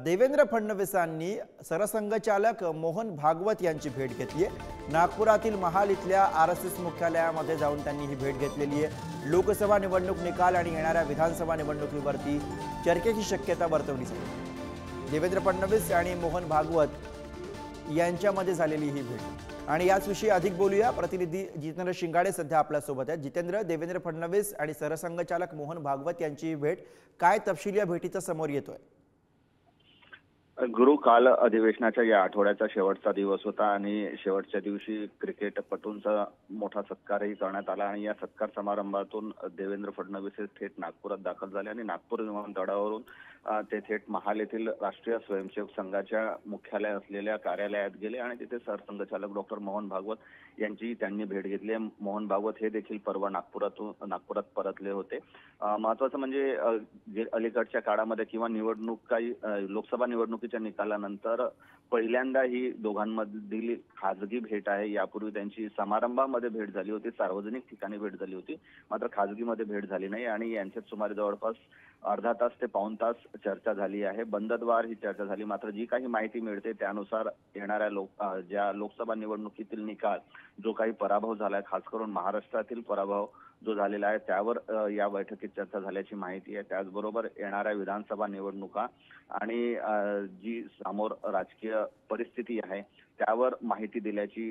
देवेंद्र फडणवीसांनी सरसंघचालक मोहन भागवत यांची भेट घेतली आहे। नागपुरातील महाल इथल्या आरएसएस मुख्यालयामध्ये जाऊन त्यांनी ही भेट घेतलेली आहे। लोकसभा निवडणूक निकाल आणि येणाऱ्या विधानसभा निवडणुकीवरती चर्चेची शक्यता वर्तवली जाईल। देवेंद्र फडणवीस आणि मोहन भागवत यांच्यामध्ये झालेली ही भेट आणि याच विषयी अधिक बोलूया। प्रतिनिधी जितेंद्र शिंगाडे सध्या आपल्या सोबत आहेत। जितेंद्र, देवेंद्र फडणवीस आणि सरसंघचालक मोहन भागवत यांची भेट, काय तपशील या भेटीचा समोर येतोय? गुरु, काल अधिवेशनाच्या या आठवड्याचा शेवटचा दिवस होता आणि शेवटच्या दिवशी क्रिकेटपटूंचा मोठा सत्कारही करण्यात आला आणि या सत्कार समारंभातून देवेंद्र फडणवीस हे थेट नागपुरात दाखल झाले आणि नागपूर विमानतळावरून ते थेट महाल येथील राष्ट्रीय स्वयंसेवक संघाच्या मुख्यालय असलेल्या कार्यालयात गेले आणि तिथे सरसंघचालक डॉक्टर मोहन भागवत यांची त्यांनी भेट घेतली। मोहन भागवत हे देखील परवा नागपुरात परतले होते। महत्त्वाचं म्हणजे अलीकडच्या काळामध्ये किंवा लोकसभा निवडणुकीच्या निकालानंतर पहिल्यांदा ही दोघांमधील खाजगी भेट आहे। यापूर्वी त्यांची समारंभामध्ये भेट झाली होती, सार्वजनिक ठिकाणी भेट झाली होती, मात्र खाजगीमध्ये भेट झाली नाही आणि यांच्यात सुमारे जवळपास अर्धा तास ते पाऊण तास चर्चा झाली आहे। बंदद्वार ही चर्चा झाली। मात्र जी काही माहिती मिळते त्यानुसार येणाऱ्या ज्या लोकसभा निवडणुकीतील निकाल, जो काही पराभव झालाय, खास करून महाराष्ट्रातील पराभव जो झालेला आहे, त्यावर या बैठकीत चर्चा झाल्याची माहिती आहे। त्याचबरोबर येणाऱ्या विधानसभा निवडणुका आणि जी समोर राजकीय परिस्थिती आहे त्यावर माहिती दिल्याची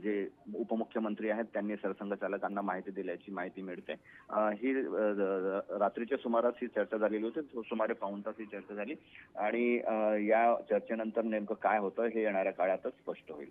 जे उपमुख्यमंत्री आहेत त्यांनी सरसंघचालकांना माहिती दिल्याची माहिती मिळते। ही रात्रीच्या सुमारास ही चर्चा झालेली होती, सुमारे पाऊण तास ही चर्चा झाली आणि या चर्चेनंतर नेमकं काय होतं हे येणाऱ्या काळातच स्पष्ट होईल।